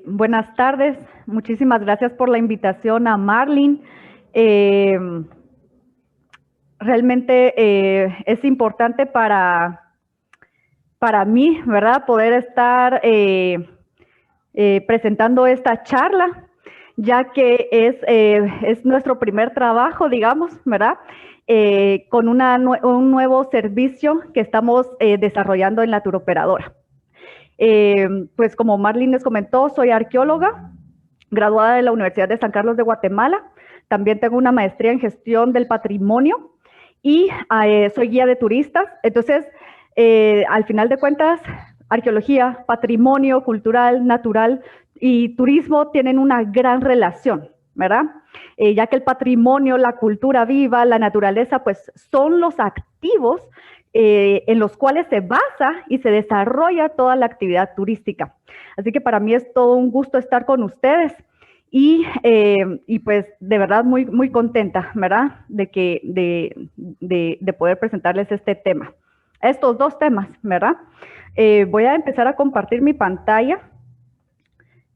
Buenas tardes, muchísimas gracias por la invitación a Marlene. Eh, Realmente es importante para mí, ¿verdad? Poder estar presentando esta charla, ya que es nuestro primer trabajo, digamos, ¿verdad? Con un nuevo servicio que estamos desarrollando en la turoperadora. Pues como Marlene les comentó, soy arqueóloga, graduada de la Universidad de San Carlos de Guatemala. También tengo una maestría en gestión del patrimonio y soy guía de turistas. Entonces, al final de cuentas, arqueología, patrimonio cultural, natural y turismo tienen una gran relación, ¿verdad? Ya que el patrimonio, la cultura viva, la naturaleza, pues son los activos en los cuales se basa y se desarrolla toda la actividad turística. Así que para mí es todo un gusto estar con ustedes y pues de verdad muy contenta, ¿verdad? De poder presentarles este tema. Estos dos temas, ¿verdad? Voy a empezar a compartir mi pantalla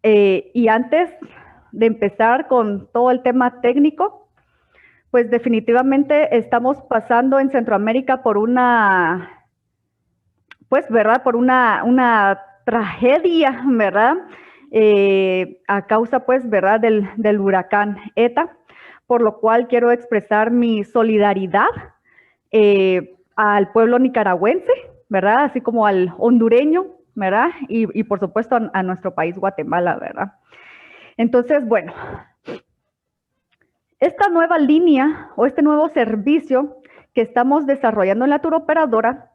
y antes de empezar con todo el tema técnico, pues definitivamente estamos pasando en Centroamérica por ¿verdad? Por una tragedia, ¿verdad? A causa, pues, ¿verdad? Del huracán ETA, por lo cual quiero expresar mi solidaridad al pueblo nicaragüense, ¿verdad? Así como al hondureño, ¿verdad? Y por supuesto a nuestro país, Guatemala, ¿verdad? Entonces, bueno, esta nueva línea o este nuevo servicio que estamos desarrollando en la turoperadora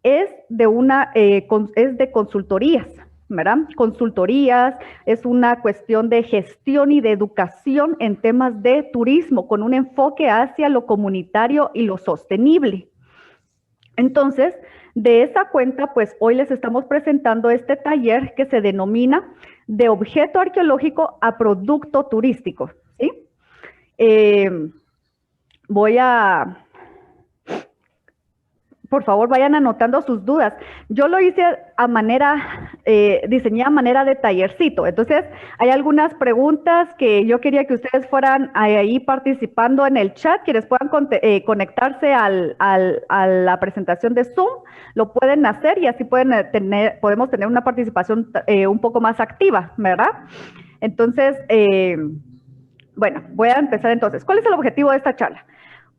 es de consultorías, ¿verdad? Consultorías es una cuestión de gestión y de educación en temas de turismo con un enfoque hacia lo comunitario y lo sostenible. Entonces, de esa cuenta, pues hoy les estamos presentando este taller que se denomina de objeto arqueológico a producto turístico, ¿sí? Por favor, vayan anotando sus dudas. Yo lo hice diseñé a manera de tallercito. Entonces, hay algunas preguntas que yo quería que ustedes fueran ahí participando en el chat, quienes puedan conectarse a la presentación de Zoom, lo pueden hacer y así podemos tener una participación un poco más activa, ¿verdad? Entonces, bueno, voy a empezar entonces. ¿Cuál es el objetivo de esta charla?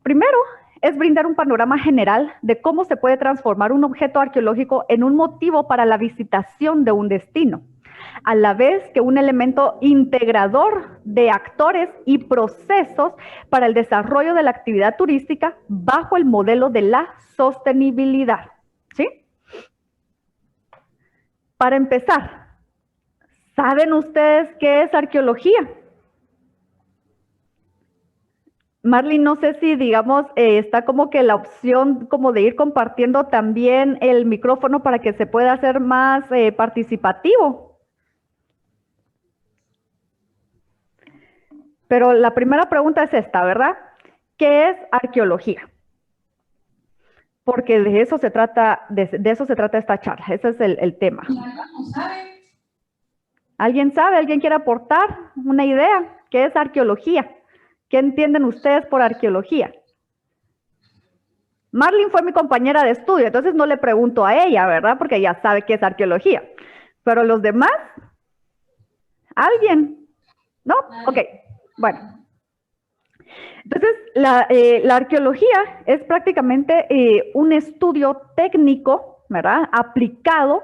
Primero, es brindar un panorama general de cómo se puede transformar un objeto arqueológico en un motivo para la visitación de un destino, a la vez que un elemento integrador de actores y procesos para el desarrollo de la actividad turística bajo el modelo de la sostenibilidad. ¿Sí? Para empezar, ¿saben ustedes qué es arqueología? Marlene, no sé si, digamos, está como que la opción como de ir compartiendo también el micrófono para que se pueda hacer más participativo. Pero la primera pregunta es esta, ¿verdad? ¿Qué es arqueología? Porque de eso se trata esta charla, ese es el tema. ¿Alguien sabe? ¿Alguien quiere aportar una idea? ¿Qué es arqueología? ¿Qué entienden ustedes por arqueología? Marlene fue mi compañera de estudio, entonces no le pregunto a ella, ¿verdad? Porque ella sabe qué es arqueología. Pero los demás, ¿alguien? ¿No? Ok, bueno. Entonces, la arqueología es prácticamente un estudio técnico, ¿verdad? Aplicado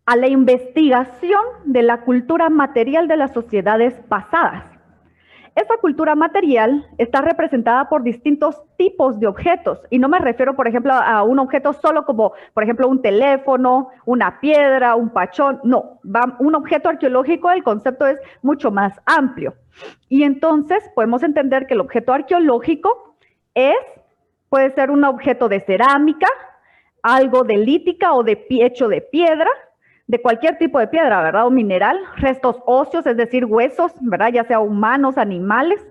a la investigación de la cultura material de las sociedades pasadas. Esa cultura material está representada por distintos tipos de objetos y no me refiero, por ejemplo, a un objeto solo como, por ejemplo, un teléfono, una piedra, un pachón. No, un objeto arqueológico, el concepto es mucho más amplio. Y entonces podemos entender que el objeto arqueológico puede ser un objeto de cerámica, algo de lítica o hecho de piedra, de cualquier tipo de piedra, ¿verdad? O mineral, restos óseos, es decir, huesos, ¿verdad? Ya sea humanos, animales,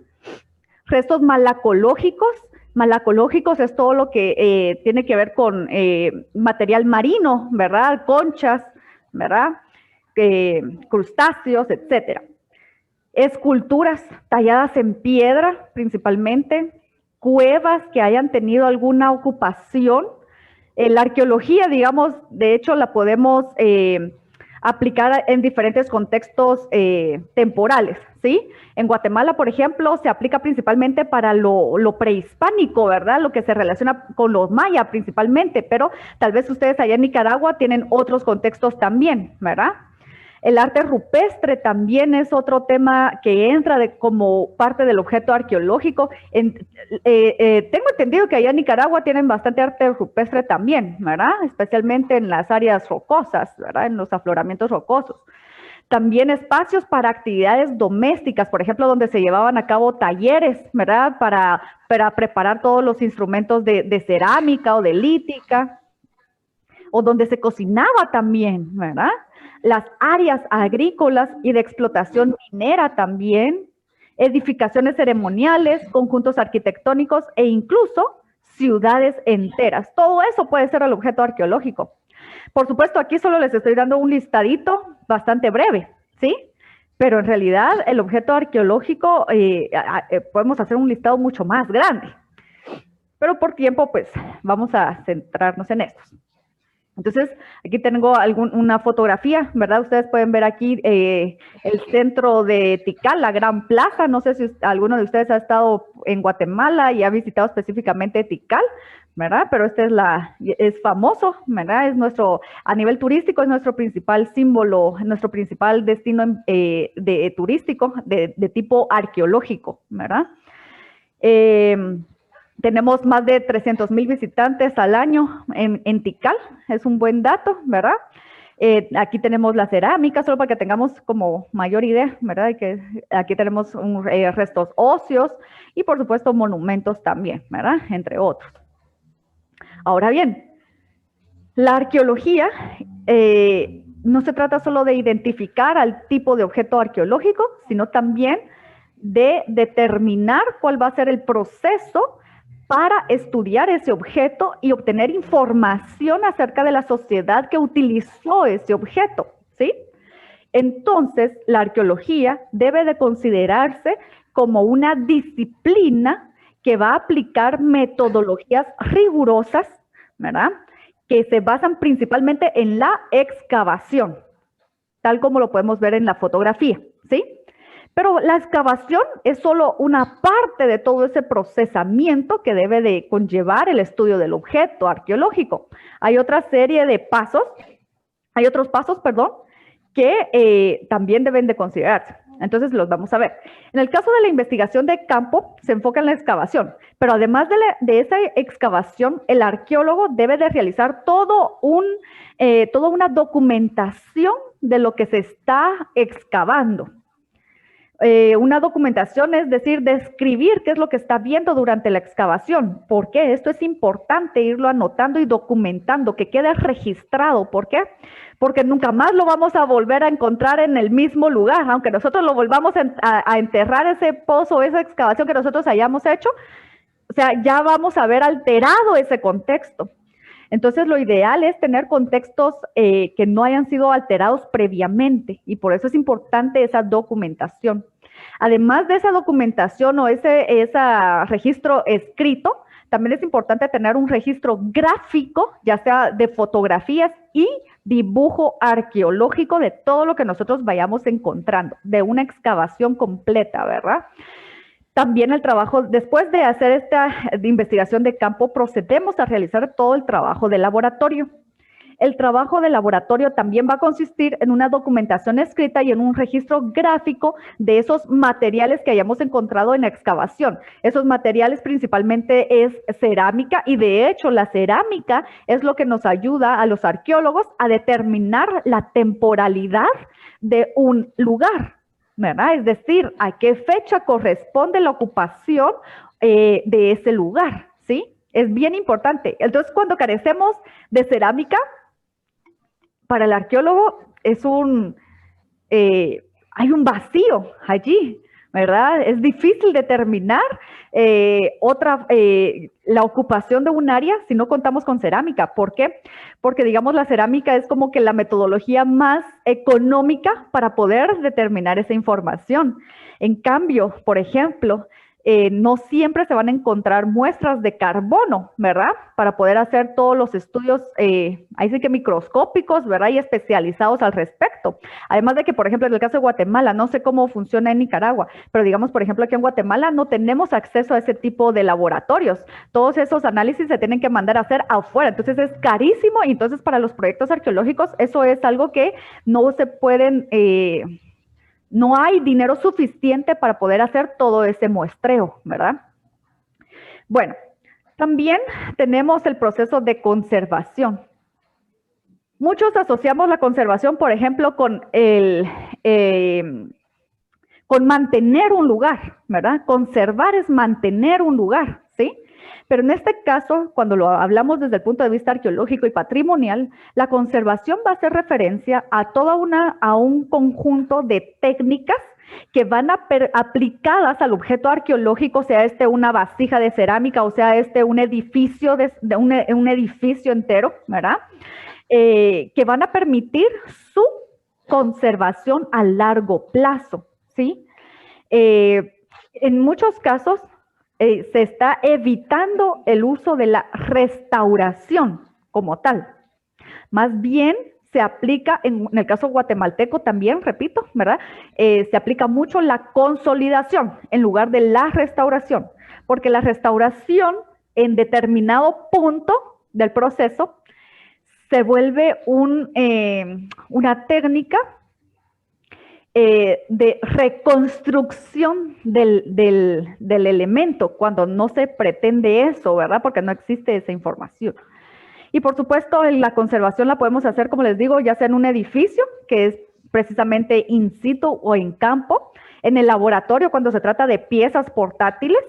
restos malacológicos. Malacológicos es todo lo que tiene que ver con material marino, ¿verdad? Conchas, ¿verdad? crustáceos, etcétera. Esculturas talladas en piedra, principalmente, cuevas que hayan tenido alguna ocupación. La arqueología, digamos, de hecho, la podemos aplicar en diferentes contextos temporales, ¿sí? En Guatemala, por ejemplo, se aplica principalmente para lo prehispánico, ¿verdad? Lo que se relaciona con los mayas principalmente, pero tal vez ustedes allá en Nicaragua tienen otros contextos también, ¿verdad? El arte rupestre también es otro tema que entra como parte del objeto arqueológico. Tengo entendido que allá en Nicaragua tienen bastante arte rupestre también, ¿verdad? Especialmente en las áreas rocosas, ¿verdad? En los afloramientos rocosos. También espacios para actividades domésticas, por ejemplo, donde se llevaban a cabo talleres, ¿verdad? Para preparar todos los instrumentos de cerámica o de lítica, o donde se cocinaba también, ¿verdad? Las áreas agrícolas y de explotación minera también, edificaciones ceremoniales, conjuntos arquitectónicos e incluso ciudades enteras. Todo eso puede ser el objeto arqueológico. Por supuesto, aquí solo les estoy dando un listadito bastante breve, ¿sí? Pero en realidad el objeto arqueológico podemos hacer un listado mucho más grande. Pero por tiempo, pues vamos a centrarnos en estos. Entonces, aquí tengo una fotografía, ¿verdad? Ustedes pueden ver aquí el centro de Tikal, la gran plaza. No sé si alguno de ustedes ha estado en Guatemala y ha visitado específicamente Tikal, ¿verdad? Pero este es famoso, ¿verdad? Es a nivel turístico, es nuestro principal símbolo, nuestro principal destino turístico de tipo arqueológico, ¿verdad? Tenemos más de 300,000 visitantes al año en Tikal, es un buen dato, ¿verdad? Aquí tenemos la cerámica, solo para que tengamos como mayor idea, ¿verdad? Aquí tenemos restos óseos y por supuesto monumentos también, ¿verdad? Entre otros. Ahora bien, la arqueología no se trata solo de identificar al tipo de objeto arqueológico, sino también de determinar cuál va a ser el proceso para estudiar ese objeto y obtener información acerca de la sociedad que utilizó ese objeto, ¿sí? Entonces, la arqueología debe de considerarse como una disciplina que va a aplicar metodologías rigurosas, ¿verdad? Que se basan principalmente en la excavación, tal como lo podemos ver en la fotografía, ¿sí? Pero la excavación es solo una parte de todo ese procesamiento que debe de conllevar el estudio del objeto arqueológico. Hay otra serie de pasos, hay otros pasos, perdón, que también deben de considerarse. Entonces los vamos a ver. En el caso de la investigación de campo, se enfoca en la excavación, pero además de esa excavación, el arqueólogo debe de realizar toda una documentación de lo que se está excavando. Una documentación, es decir, describir qué es lo que está viendo durante la excavación. ¿Por qué? Esto es importante irlo anotando y documentando, que quede registrado. ¿Por qué? Porque nunca más lo vamos a volver a encontrar en el mismo lugar, aunque nosotros lo volvamos a enterrar ese pozo, esa excavación que nosotros hayamos hecho, o sea, ya vamos a haber alterado ese contexto. Entonces, lo ideal es tener contextos que no hayan sido alterados previamente y por eso es importante esa documentación. Además de esa documentación o ese registro escrito, también es importante tener un registro gráfico, ya sea de fotografías y dibujo arqueológico de todo lo que nosotros vayamos encontrando, de una excavación completa, ¿verdad? También el trabajo, después de hacer esta investigación de campo, procedemos a realizar todo el trabajo de laboratorio. El trabajo de laboratorio también va a consistir en una documentación escrita y en un registro gráfico de esos materiales que hayamos encontrado en la excavación. Esos materiales principalmente es cerámica y de hecho la cerámica es lo que nos ayuda a los arqueólogos a determinar la temporalidad de un lugar, ¿verdad? Es decir, a qué fecha corresponde la ocupación de ese lugar, ¿sí? Es bien importante. Entonces, cuando carecemos de cerámica, para el arqueólogo hay un vacío allí, ¿verdad? Es difícil determinar la ocupación de un área si no contamos con cerámica. ¿Por qué? Porque, digamos, la cerámica es como que la metodología más económica para poder determinar esa información. En cambio, por ejemplo, no siempre se van a encontrar muestras de carbono, ¿verdad? Para poder hacer todos los estudios, ahí sí que microscópicos, ¿verdad? Y especializados al respecto. Además de que, por ejemplo, en el caso de Guatemala, no sé cómo funciona en Nicaragua, pero digamos, por ejemplo, aquí en Guatemala no tenemos acceso a ese tipo de laboratorios. Todos esos análisis se tienen que mandar a hacer afuera, entonces es carísimo y entonces para los proyectos arqueológicos eso es algo que no se pueden... no hay dinero suficiente para poder hacer todo ese muestreo, ¿verdad? Bueno, también tenemos el proceso de conservación. Muchos asociamos la conservación, por ejemplo, con mantener un lugar, ¿verdad? Conservar es mantener un lugar, ¿sí? Pero en este caso, cuando lo hablamos desde el punto de vista arqueológico y patrimonial, la conservación va a hacer referencia a a un conjunto de técnicas que van aplicadas al objeto arqueológico, sea una vasija de cerámica o sea un edificio, un edificio entero, ¿verdad? Que van a permitir su conservación a largo plazo, ¿sí? En muchos casos se está evitando el uso de la restauración como tal. Más bien se aplica, en el caso guatemalteco también, repito, ¿verdad? Se aplica mucho la consolidación en lugar de la restauración, porque la restauración en determinado punto del proceso se vuelve una técnica de reconstrucción del elemento, cuando no se pretende eso, ¿verdad? Porque no existe esa información. Y por supuesto, la conservación la podemos hacer, como les digo, ya sea en un edificio, que es precisamente in situ o en campo, en el laboratorio cuando se trata de piezas portátiles,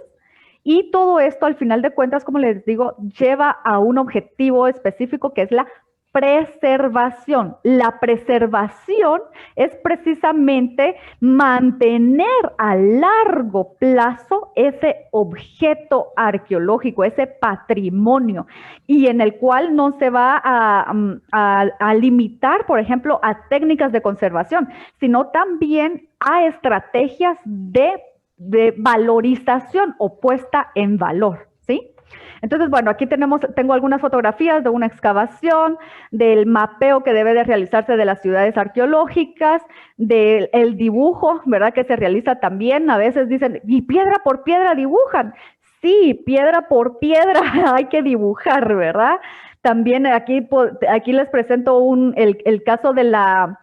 y todo esto, al final de cuentas, como les digo, lleva a un objetivo específico que es la preservación. La preservación es precisamente mantener a largo plazo ese objeto arqueológico, ese patrimonio, y en el cual no se va a limitar, por ejemplo, a técnicas de conservación, sino también a estrategias de valorización o puesta en valor, ¿sí? Entonces, bueno, aquí tengo algunas fotografías de una excavación, del mapeo que debe de realizarse de las ciudades arqueológicas, del dibujo, ¿verdad? Que se realiza también. A veces dicen, ¿y piedra por piedra dibujan? Sí, piedra por piedra hay que dibujar, ¿verdad? También aquí les presento el caso de la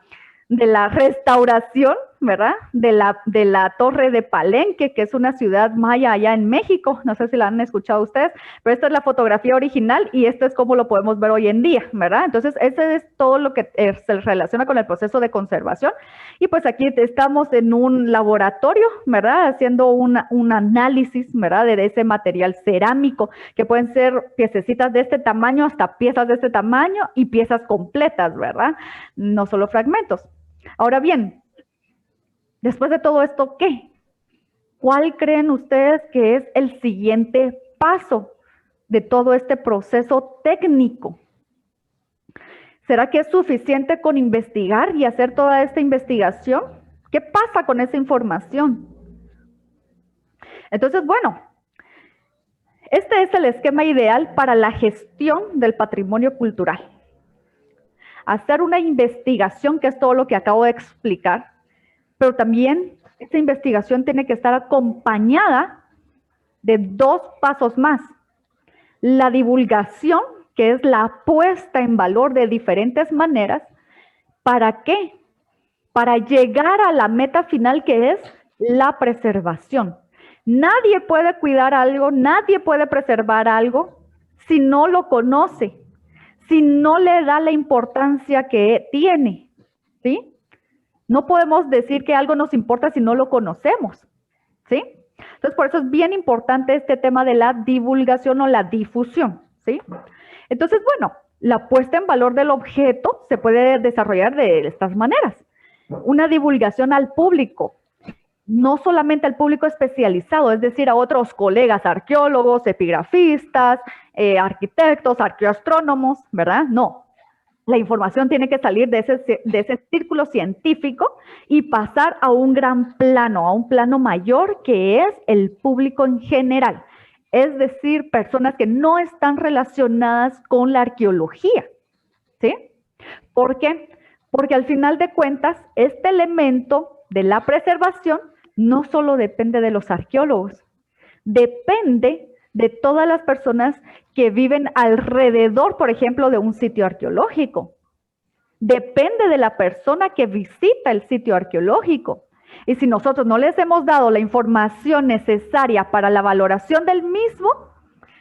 restauración, ¿verdad? De la Torre de Palenque, que es una ciudad maya allá en México. No sé si la han escuchado ustedes, pero esta es la fotografía original y esto es como lo podemos ver hoy en día, ¿verdad? Entonces, ese es todo lo que se relaciona con el proceso de conservación. Y pues aquí estamos en un laboratorio, ¿verdad? Haciendo un análisis, ¿verdad? De ese material cerámico, que pueden ser piececitas de este tamaño hasta piezas de este tamaño y piezas completas, ¿verdad? No solo fragmentos. Ahora bien, después de todo esto, ¿qué? ¿Cuál creen ustedes que es el siguiente paso de todo este proceso técnico? ¿Será que es suficiente con investigar y hacer toda esta investigación? ¿Qué pasa con esa información? Entonces, bueno, este es el esquema ideal para la gestión del patrimonio cultural. Hacer una investigación, que es todo lo que acabo de explicar, pero también esta investigación tiene que estar acompañada de dos pasos más. La divulgación, que es la puesta en valor de diferentes maneras. ¿Para qué? Para llegar a la meta final, que es la preservación. Nadie puede cuidar algo, nadie puede preservar algo si no lo conoce, si no le da la importancia que tiene, ¿sí? No podemos decir que algo nos importa si no lo conocemos, ¿sí? Entonces, por eso es bien importante este tema de la divulgación o la difusión, ¿sí? Entonces, bueno, la puesta en valor del objeto se puede desarrollar de estas maneras. Una divulgación al público. no solamente al público especializado, es decir, a otros colegas arqueólogos, epigrafistas, arquitectos, arqueoastrónomos, ¿verdad? No. La información tiene que salir de ese círculo científico y pasar a un gran plano, a un plano mayor que es el público en general. Es decir, personas que no están relacionadas con la arqueología, ¿sí? ¿Por qué? Porque al final de cuentas, este elemento de la preservación no solo depende de los arqueólogos, depende de todas las personas que viven alrededor, por ejemplo, de un sitio arqueológico. Depende de la persona que visita el sitio arqueológico. Y si nosotros no les hemos dado la información necesaria para la valoración del mismo,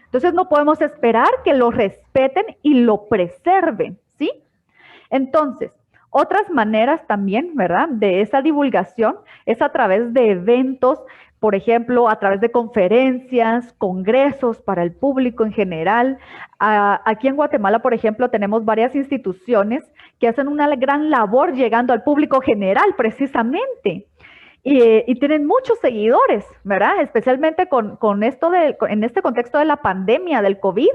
entonces no podemos esperar que lo respeten y lo preserven, ¿sí? Entonces, otras maneras también, ¿verdad?, de esa divulgación es a través de eventos, por ejemplo, a través de conferencias, congresos para el público en general. Aquí en Guatemala, por ejemplo, tenemos varias instituciones que hacen una gran labor llegando al público general, precisamente. Y tienen muchos seguidores, ¿verdad? Especialmente en este contexto de la pandemia, del COVID,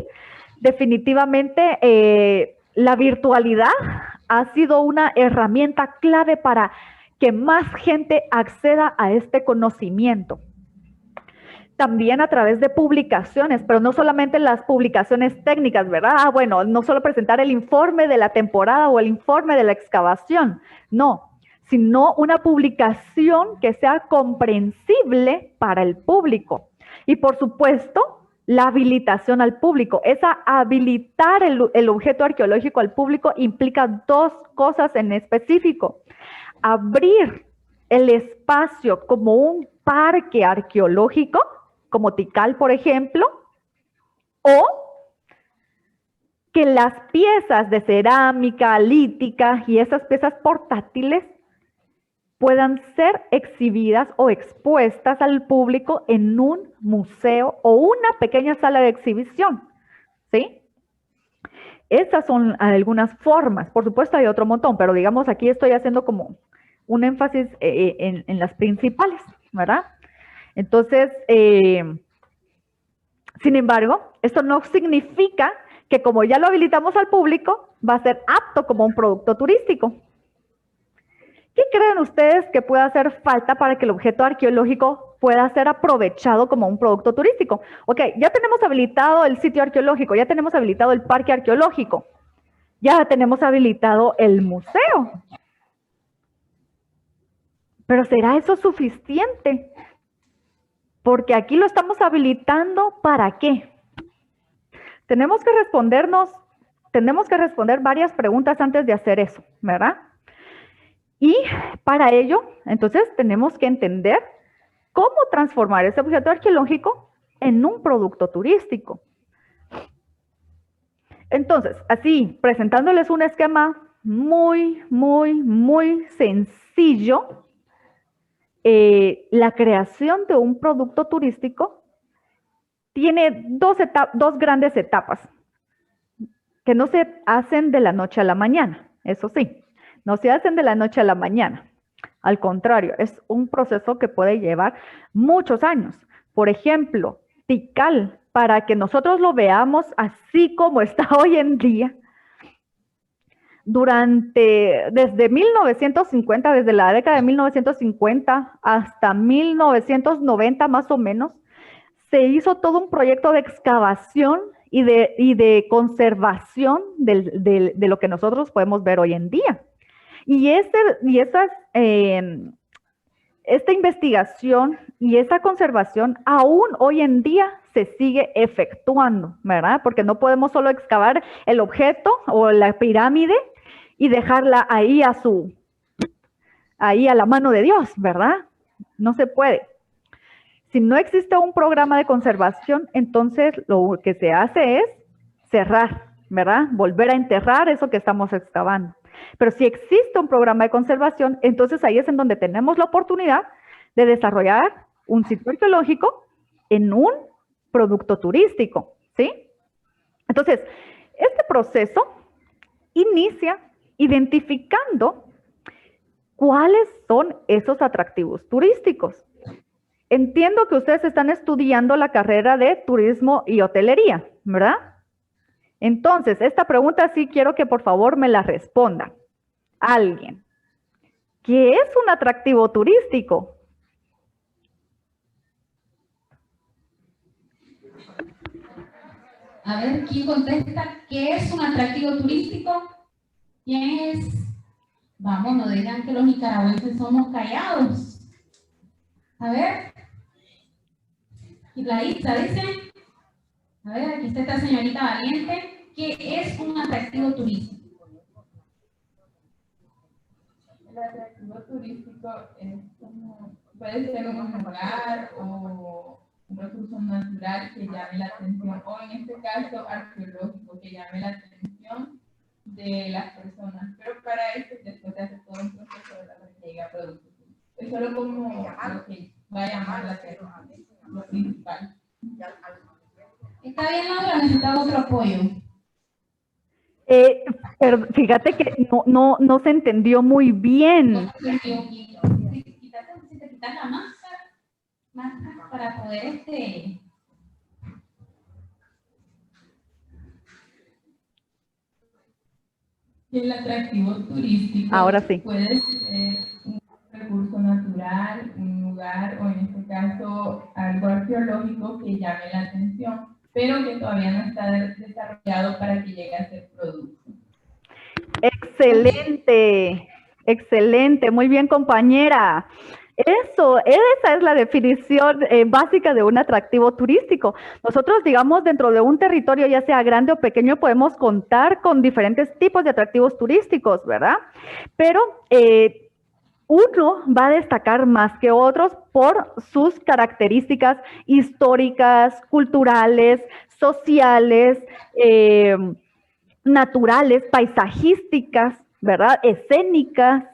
definitivamente la virtualidad ha sido una herramienta clave para que más gente acceda a este conocimiento. También a través de publicaciones, pero no solamente las publicaciones técnicas, ¿verdad? Bueno, no solo presentar el informe de la temporada o el informe de la excavación, no, sino una publicación que sea comprensible para el público. Y por supuesto, la habilitación al público. Habilitar el objeto arqueológico al público implica dos cosas en específico. Abrir el espacio como un parque arqueológico, como Tikal, por ejemplo, o que las piezas de cerámica, lítica y esas piezas portátiles puedan ser exhibidas o expuestas al público en un museo o una pequeña sala de exhibición, ¿sí? Esas son algunas formas. Por supuesto hay otro montón, pero digamos aquí estoy haciendo como un énfasis en las principales, ¿verdad? Entonces, sin embargo, esto no significa que como ya lo habilitamos al público, va a ser apto como un producto turístico. ¿Qué creen ustedes que puede hacer falta para que el objeto arqueológico pueda ser aprovechado como un producto turístico? Ok, ya tenemos habilitado el sitio arqueológico, ya tenemos habilitado el parque arqueológico, ya tenemos habilitado el museo. Pero ¿será eso suficiente? Porque aquí lo estamos habilitando ¿para qué? Tenemos que responder varias preguntas antes de hacer eso, ¿verdad? Y para ello, entonces, tenemos que entender cómo transformar ese objeto arqueológico en un producto turístico. Entonces, así, presentándoles un esquema muy sencillo, la creación de un producto turístico tiene dos grandes etapas que no se hacen de la noche a la mañana, eso sí. No se hacen de la noche a la mañana. Al contrario, es un proceso que puede llevar muchos años. Por ejemplo, Tikal, para que nosotros lo veamos así como está hoy en día, desde 1950, desde la década de 1950 hasta 1990 más o menos, se hizo todo un proyecto de excavación y de conservación de lo que nosotros podemos ver hoy en día. Esta investigación y esa conservación aún hoy en día se sigue efectuando, ¿verdad? Porque no podemos solo excavar el objeto o la pirámide y dejarla ahí a la mano de Dios, ¿verdad? No se puede. Si no existe un programa de conservación, entonces lo que se hace es cerrar, ¿verdad? Volver a enterrar eso que estamos excavando. Pero si existe un programa de conservación, entonces ahí es en donde tenemos la oportunidad de desarrollar un sitio arqueológico en un producto turístico, ¿sí? Entonces, este proceso inicia identificando ¿Cuáles son esos atractivos turísticos? Entiendo que ustedes están estudiando la carrera de turismo y hotelería, ¿verdad? Entonces, esta pregunta sí quiero que por favor me la responda alguien. ¿Qué es un atractivo turístico? A ver, ¿quién contesta? ¿Qué es un atractivo turístico? ¿Quién es? Vamos, no digan que los nicaragüenses somos callados. A ver. ¿Y la Itza dice? A ver, aquí está esta señorita valiente. ¿Qué es un atractivo turístico? El atractivo turístico es como, puede ser un lugar o un recurso natural que llame la atención, o en este caso arqueológico, que llame la atención de las personas. Pero para eso después se hace todo un proceso de la que llega a producto. Es solo como lo que va a llamar la atención, lo principal. ¿Está bien, Laura? Necesitaba otro apoyo. Pero fíjate que no se entendió muy bien. Si te quitas la máscara para poder El atractivo turístico Ahora sí. puede ser un recurso natural, un lugar o en este caso algo arqueológico que llame la atención, pero que todavía no está desarrollado para que llegue a ser producto. Excelente, excelente, muy bien compañera. Esa es la definición básica de un atractivo turístico. Nosotros, digamos, dentro de un territorio, ya sea grande o pequeño, podemos contar con diferentes tipos de atractivos turísticos, ¿verdad? Pero uno va a destacar más que otros por sus características históricas, culturales, sociales, naturales, paisajísticas, ¿verdad? Escénicas,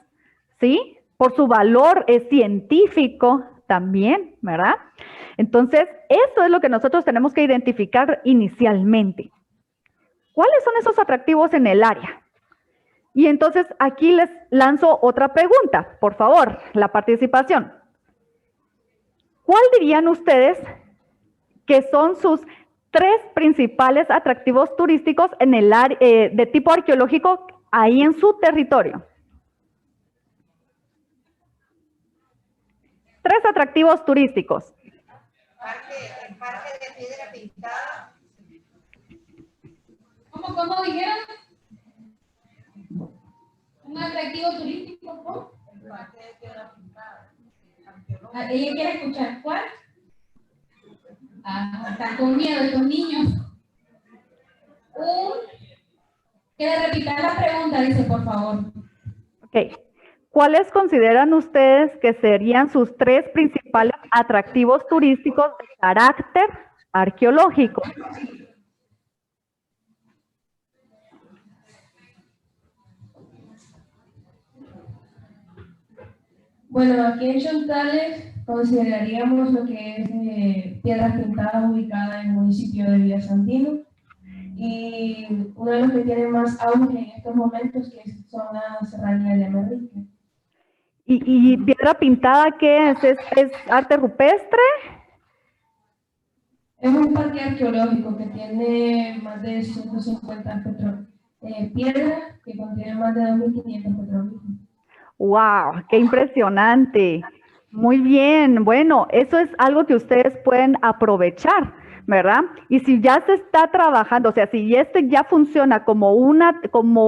¿sí? Por su valor científico también, ¿verdad? Entonces, eso es lo que nosotros tenemos que identificar inicialmente. ¿Cuáles son esos atractivos en el área? Y entonces aquí les lanzo otra pregunta, por favor, la participación. ¿Cuál dirían ustedes que son sus 3 principales atractivos turísticos en el área de tipo arqueológico ahí en su territorio? 3 atractivos turísticos. El parque de Piedra Pintada. ¿Cómo dijeron? Un atractivo turístico, ¿cómo? El parque de Piedra Pintada. ¿Ella quiere escuchar cuál? Están con miedo estos niños. Que le repitan la pregunta, dice, por favor. Ok. ¿Cuáles consideran ustedes que serían sus 3 principales atractivos turísticos de carácter arqueológico? Bueno, aquí en Chontales consideraríamos lo que es Piedras Pintadas, ubicada en el municipio de Villasantino, y uno de los que tiene más auge en estos momentos que son las serranías de Manrique. ¿Y Piedra Pintada qué es? ¿Es arte rupestre? Es un parque arqueológico que tiene más de 150 piedras que contienen más de 2.500 petroglifos. ¡Wow! ¡Qué impresionante! Muy bien. Bueno, eso es algo que ustedes pueden aprovechar, ¿verdad? Y si ya se está trabajando, o sea, si este ya funciona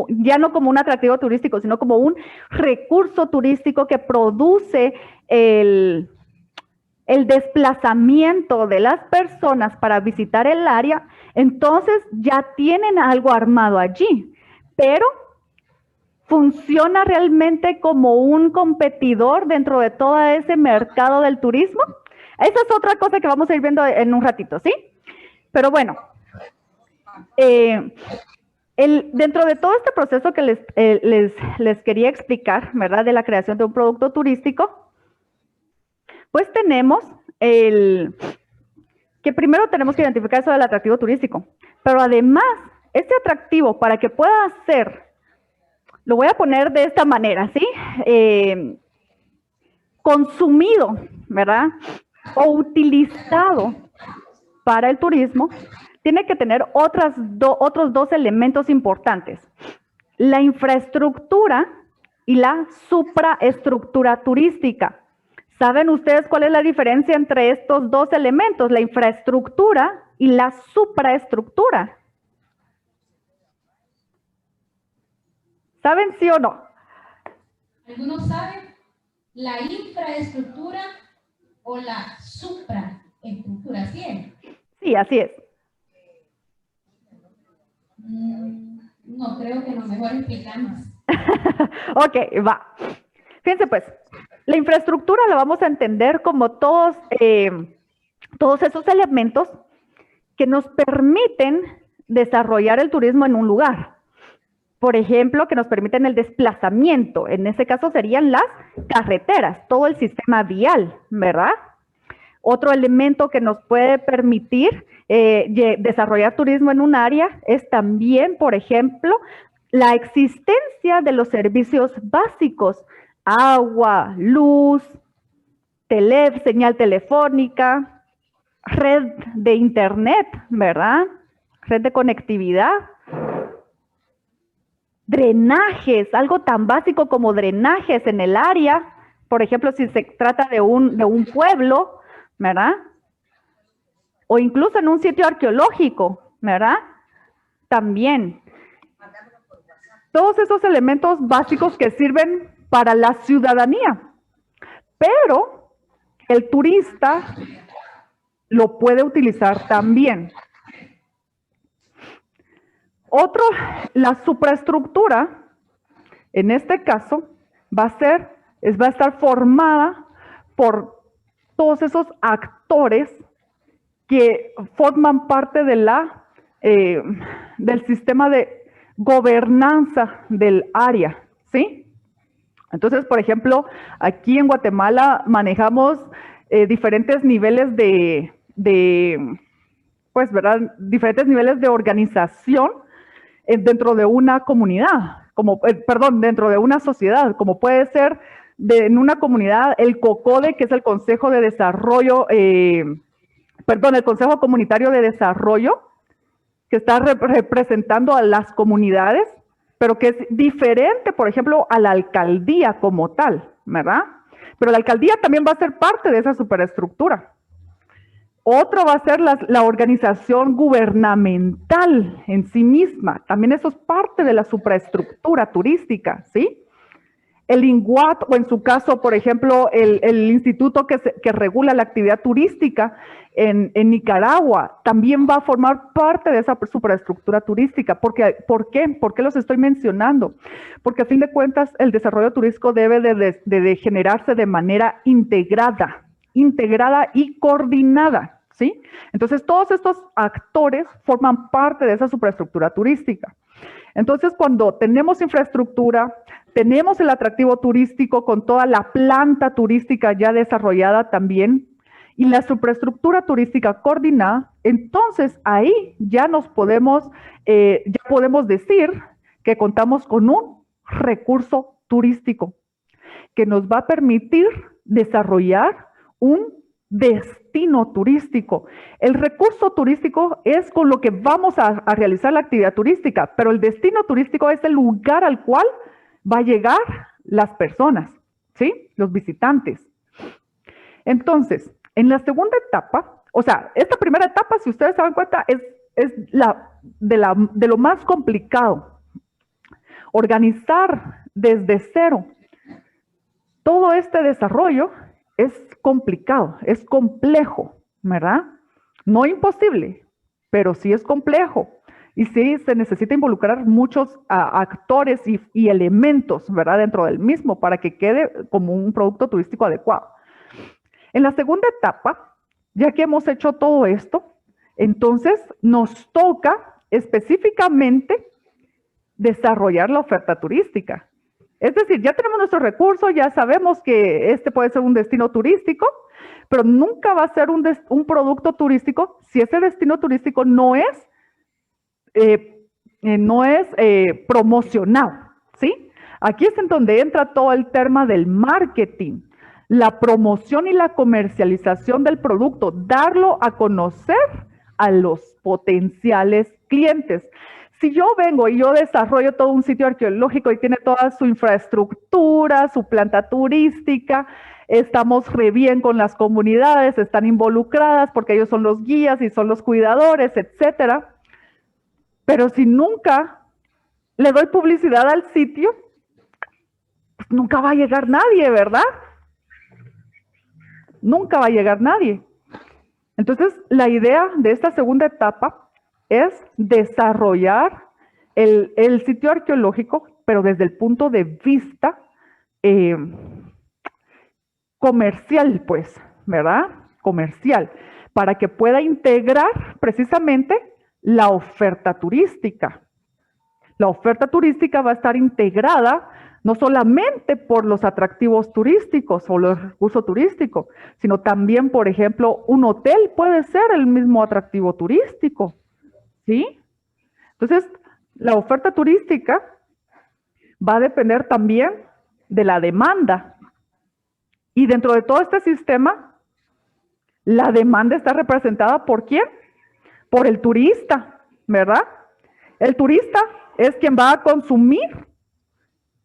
ya no como un atractivo turístico, sino como un recurso turístico que produce el desplazamiento de las personas para visitar el área, entonces ya tienen algo armado allí, pero ¿funciona realmente como un competidor dentro de todo ese mercado del turismo? Esa es otra cosa que vamos a ir viendo en un ratito, ¿sí? Pero bueno, dentro de todo este proceso que les quería explicar, ¿verdad? De la creación de un producto turístico, pues tenemos que primero tenemos que identificar eso del atractivo turístico, pero además, este atractivo para que pueda ser Lo voy a poner de esta manera, ¿sí? Consumido, ¿verdad? O utilizado para el turismo, tiene que tener otros dos elementos importantes. La infraestructura y la supraestructura turística. ¿Saben ustedes cuál es la diferencia entre estos dos elementos, la infraestructura y la supraestructura? ¿Saben sí o no? ¿Algunos saben la infraestructura o la supraestructura? ¿Sí es? Sí, así es. No, creo que no, mejor explicamos. Ok, va. Fíjense pues, la infraestructura la vamos a entender como todos esos elementos que nos permiten desarrollar el turismo en un lugar. Por ejemplo, que nos permiten el desplazamiento. En ese caso serían las carreteras, todo el sistema vial, ¿verdad? Otro elemento que nos puede permitir desarrollar turismo en un área es también, por ejemplo, la existencia de los servicios básicos, agua, luz, señal telefónica, red de internet, ¿verdad? Red de conectividad. Drenajes, algo tan básico como drenajes en el área, por ejemplo, si se trata de un pueblo, ¿verdad? O incluso en un sitio arqueológico, ¿verdad? También. Todos esos elementos básicos que sirven para la ciudadanía. Pero el turista lo puede utilizar también. Otro, la supraestructura, en este caso, va a estar formada por todos esos actores que forman parte de del sistema de gobernanza del área, ¿sí? Entonces, por ejemplo, aquí en Guatemala manejamos diferentes niveles pues, ¿verdad? Diferentes niveles de organización dentro de una comunidad, dentro de una sociedad, como puede ser en una comunidad el COCODE, que es el Consejo de Desarrollo, el Consejo Comunitario de Desarrollo, que está representando a las comunidades, pero que es diferente, por ejemplo, a la alcaldía como tal, ¿verdad? Pero la alcaldía también va a ser parte de esa superestructura. Otro va a ser la organización gubernamental en sí misma. También eso es parte de la supraestructura turística, ¿sí? El INGUAT, o en su caso, por ejemplo, el instituto que regula la actividad turística en Nicaragua, también va a formar parte de esa supraestructura turística. ¿Por qué? ¿Por qué los estoy mencionando? Porque a fin de cuentas el desarrollo turístico debe de generarse de manera integrada y coordinada, ¿sí? Entonces, todos estos actores forman parte de esa superestructura turística. Entonces, cuando tenemos infraestructura, tenemos el atractivo turístico con toda la planta turística ya desarrollada también, y la superestructura turística coordinada, entonces ahí ya podemos decir que contamos con un recurso turístico que nos va a permitir desarrollar un destino turístico. El recurso turístico es con lo que vamos a realizar la actividad turística, pero el destino turístico es el lugar al cual va a llegar las personas, ¿sí? Los visitantes. Entonces, en la segunda etapa, o sea, esta primera etapa, si ustedes se dan cuenta, es de lo más complicado. Organizar desde cero todo este desarrollo es complicado, es complejo, ¿verdad? No imposible, pero sí es complejo. Y sí se necesita involucrar muchos actores y elementos, ¿verdad? Dentro del mismo para que quede como un producto turístico adecuado. En la segunda etapa, ya que hemos hecho todo esto, entonces nos toca específicamente desarrollar la oferta turística. Es decir, ya tenemos nuestros recursos, ya sabemos que este puede ser un destino turístico, pero nunca va a ser un producto turístico si ese destino turístico no es promocionado, ¿sí? Aquí es en donde entra todo el tema del marketing, la promoción y la comercialización del producto, darlo a conocer a los potenciales clientes. Si yo vengo y yo desarrollo todo un sitio arqueológico y tiene toda su infraestructura, su planta turística, estamos re bien con las comunidades, están involucradas porque ellos son los guías y son los cuidadores, etcétera. Pero si nunca le doy publicidad al sitio, pues nunca va a llegar nadie, ¿verdad? Nunca va a llegar nadie. Entonces, la idea de esta segunda etapa es desarrollar el sitio arqueológico, pero desde el punto de vista comercial, pues, ¿verdad? Comercial, para que pueda integrar precisamente la oferta turística. La oferta turística va a estar integrada no solamente por los atractivos turísticos o los recursos turísticos, sino también, por ejemplo, un hotel puede ser el mismo atractivo turístico, ¿sí? Entonces, la oferta turística va a depender también de la demanda. Y dentro de todo este sistema, la demanda está representada ¿por quién? Por el turista, ¿verdad? El turista es quien va a consumir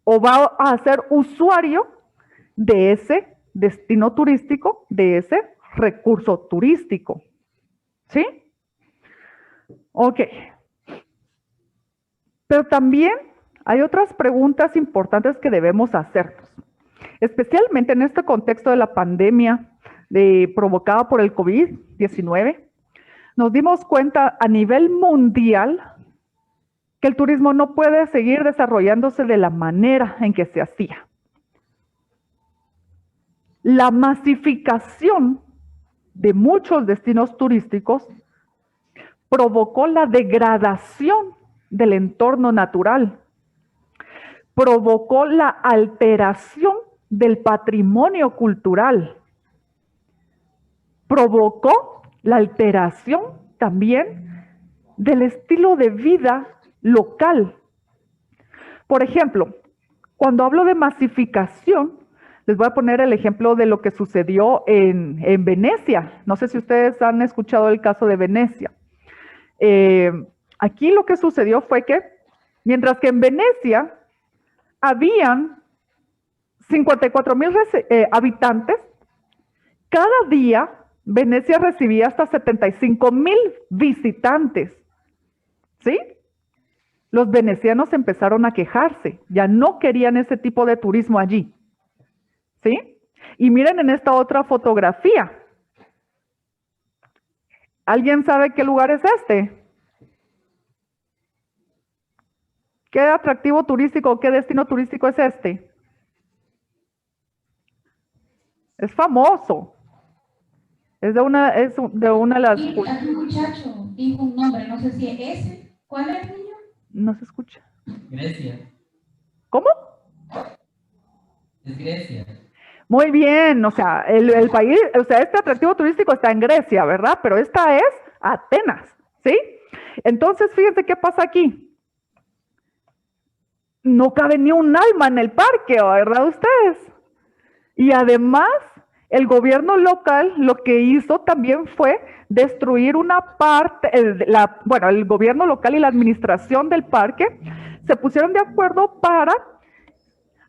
o va a ser usuario de ese destino turístico, de ese recurso turístico. ¿Sí? Ok. Pero también hay otras preguntas importantes que debemos hacernos, especialmente en este contexto de la pandemia provocada por el COVID-19. Nos dimos cuenta a nivel mundial que el turismo no puede seguir desarrollándose de la manera en que se hacía. La masificación de muchos destinos turísticos provocó la degradación del entorno natural, provocó la alteración del patrimonio cultural, provocó la alteración también del estilo de vida local. Por ejemplo, cuando hablo de masificación, les voy a poner el ejemplo de lo que sucedió en Venecia. No sé si ustedes han escuchado el caso de Venecia. Aquí lo que sucedió fue que, mientras que en Venecia habían 54,000 habitantes, cada día Venecia recibía hasta 75,000 visitantes. ¿Sí? Los venecianos empezaron a quejarse, ya no querían ese tipo de turismo allí. ¿Sí? Y miren en esta otra fotografía. ¿Alguien sabe qué lugar es este? ¿Qué atractivo turístico, qué destino turístico es este? Es famoso. Es de una de las... Y aquí un muchacho dijo un nombre, no sé si es ese. ¿Cuál es, niño? No se escucha. Grecia. ¿Cómo? Es Grecia. Muy bien, o sea, el país, o sea, este atractivo turístico está en Grecia, ¿verdad? Pero esta es Atenas, ¿sí? Entonces, fíjense qué pasa aquí. No cabe ni un alma en el parque, ¿verdad ustedes? Y además, el gobierno local lo que hizo también fue destruir una parte, el gobierno local y la administración del parque se pusieron de acuerdo para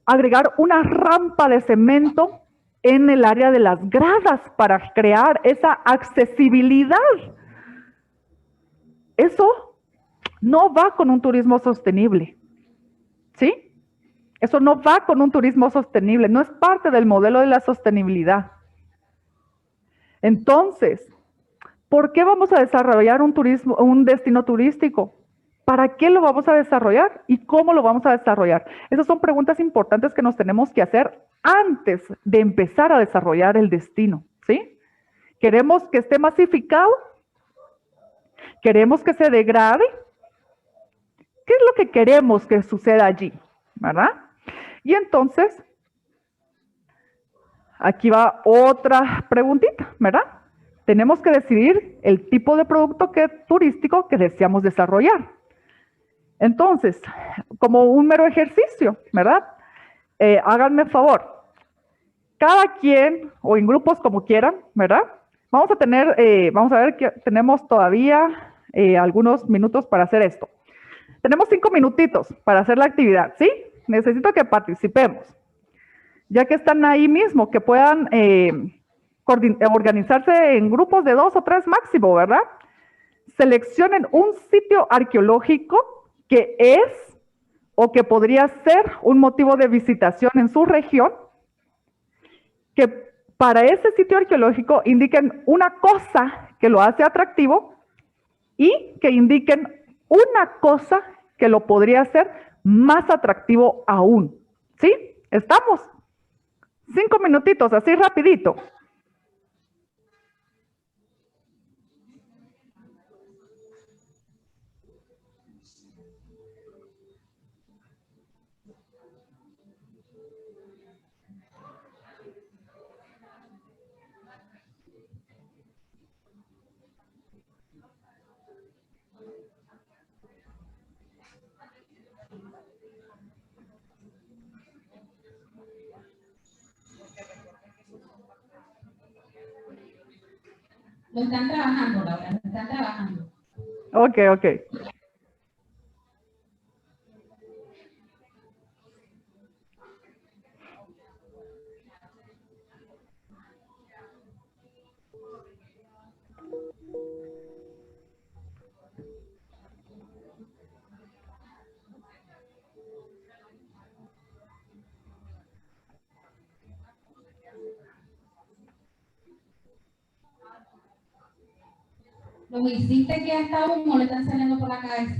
agregar una rampa de cemento en el área de las gradas para crear esa accesibilidad. Eso no va con un turismo sostenible, ¿sí? Eso no va con un turismo sostenible, no es parte del modelo de la sostenibilidad. Entonces, ¿por qué vamos a desarrollar un destino turístico? ¿Para qué lo vamos a desarrollar y cómo lo vamos a desarrollar? Esas son preguntas importantes que nos tenemos que hacer antes de empezar a desarrollar el destino, ¿sí? ¿Queremos que esté masificado? ¿Queremos que se degrade? ¿Qué es lo que queremos que suceda allí? ¿Verdad? Y entonces, aquí va otra preguntita, ¿verdad? Tenemos que decidir el tipo de producto turístico que deseamos desarrollar. Entonces, como un mero ejercicio, ¿verdad? Háganme favor. Cada quien, o en grupos como quieran, ¿verdad? Vamos a ver que tenemos todavía algunos minutos para hacer esto. Tenemos 5 minutitos para hacer la actividad, ¿sí? Necesito que participemos. Ya que están ahí mismo, que puedan organizarse en grupos de 2 o 3 máximo, ¿verdad? Seleccionen un sitio arqueológico que es o que podría ser un motivo de visitación en su región, que para ese sitio arqueológico indiquen una cosa que lo hace atractivo y que indiquen una cosa que lo podría hacer más atractivo aún. ¿Sí? ¿Estamos? 5 minutitos, así rapidito. Lo están trabajando, Laura, lo están trabajando. Ok. Lo hiciste que hasta humo le están saliendo por la cabeza.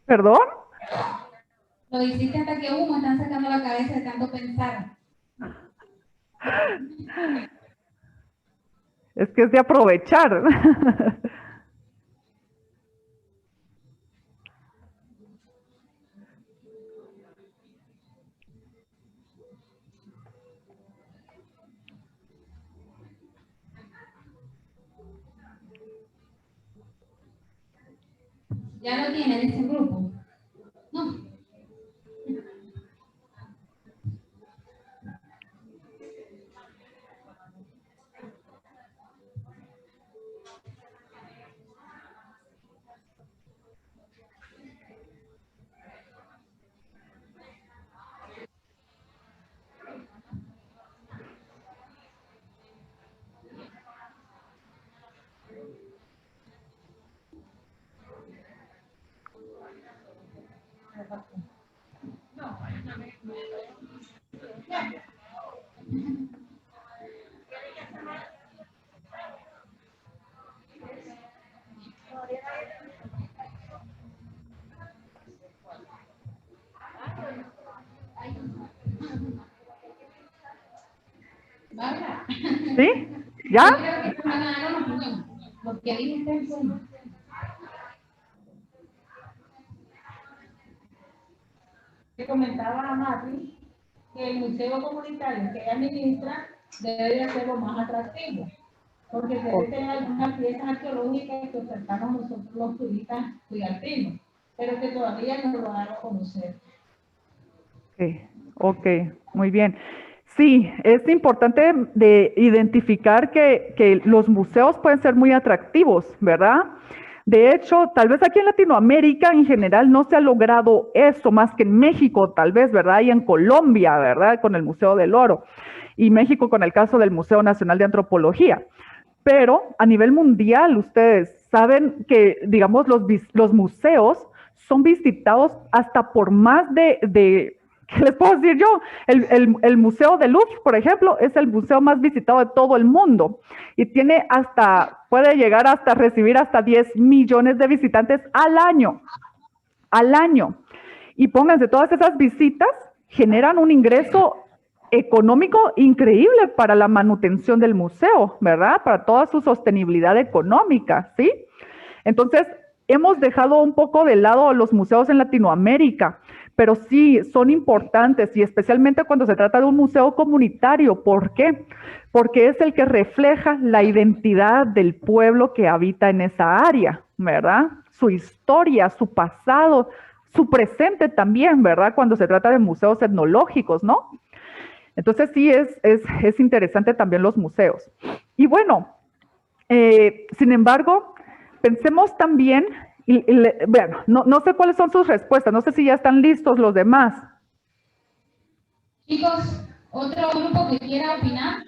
¿Perdón? Lo hiciste hasta que humo están sacando la cabeza de tanto pensar. Es que es de aprovechar. Ya lo tienen ese grupo. No. Bárbara. ¿Sí? ¿Ya? Yo creo que esta semana no nos fuimos. Porque dijiste el sueño. Que comentaba a Mati que el museo comunitario que ella administra debe de hacerlo más atractivo, porque debe tener algunas piezas arqueológicas que ofertamos nosotros los turistas cuidartinos, pero que todavía no lo dan a conocer. Ok, muy bien. Sí, es importante de identificar que los museos pueden ser muy atractivos, ¿verdad? De hecho, tal vez aquí en Latinoamérica en general no se ha logrado eso, más que en México, tal vez, ¿verdad? Y en Colombia, ¿verdad? Con el Museo del Oro. Y México con el caso del Museo Nacional de Antropología. Pero a nivel mundial, ustedes saben que, digamos, los museos son visitados hasta por más de ¿qué les puedo decir yo? El Museo del Louvre, por ejemplo, es el museo más visitado de todo el mundo y tiene puede llegar hasta recibir hasta 10 millones de visitantes al año. Y pónganse, todas esas visitas generan un ingreso económico increíble para la manutención del museo, ¿verdad? Para toda su sostenibilidad económica, ¿sí? Entonces, hemos dejado un poco de lado los museos en Latinoamérica, pero sí son importantes y especialmente cuando se trata de un museo comunitario. ¿Por qué? Porque es el que refleja la identidad del pueblo que habita en esa área, ¿verdad? Su historia, su pasado, su presente también, ¿verdad? Cuando se trata de museos etnológicos, ¿no? Entonces sí es interesante también los museos. Y bueno, sin embargo, pensemos también, bueno, no sé cuáles son sus respuestas, no sé si ya están listos los demás. Chicos, otro grupo que quiera opinar.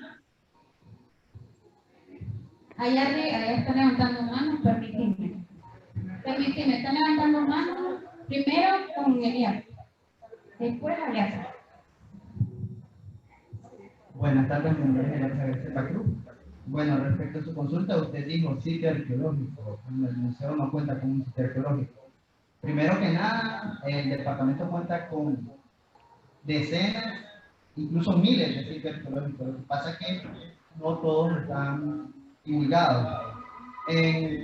Allá están levantando manos, permíteme. Están levantando manos. Primero con Elias, después Elias. Buenas tardes, mi nombre es Elías Cruz. Bueno, respecto a su consulta, usted dijo sitio arqueológico. El museo no cuenta con un sitio arqueológico. Primero que nada, el departamento cuenta con decenas, incluso miles de sitios arqueológicos. Lo que pasa es que no todos están divulgados.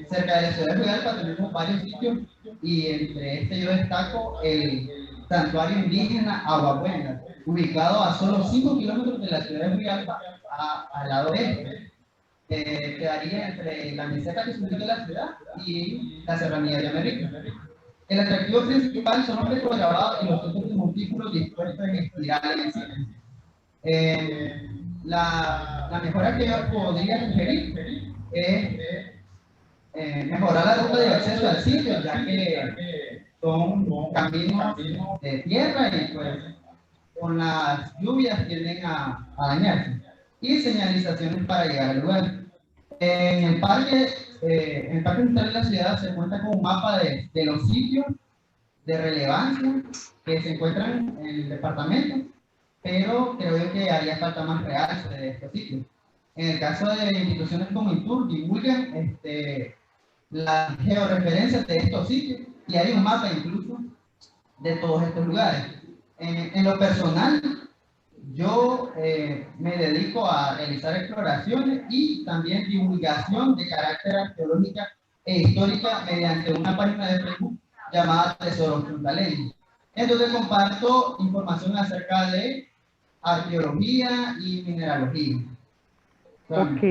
Cerca de la ciudad de Villalba tenemos varios sitios y entre este yo destaco el santuario indígena Aguabuena, ubicado a solo 5 kilómetros de la ciudad de Villalba, al lado este. Quedaría entre la meseta que se ubica en la ciudad y la serranía de América. El atractivo principal son los retrograbados y los centros de montículos dispuestos en espiral en el sitio. La mejora que yo podría sugerir es mejorar la ruta de acceso al sitio, ya que son caminos de tierra y pues con las lluvias tienden a dañarse. Y señalizaciones para llegar al lugar. En el parque central de la ciudad se cuenta con un mapa de los sitios de relevancia que se encuentran en el departamento, pero creo yo que haría falta más realce de estos sitios. En el caso de instituciones como Intur, divulgan las georreferencias de estos sitios y hay un mapa incluso de todos estos lugares. En lo personal, yo me dedico a realizar exploraciones y también divulgación de carácter arqueológica e histórica mediante una página de Facebook llamada Tesoros Fruntaleños. Entonces comparto información acerca de arqueología y mineralogía. Ok.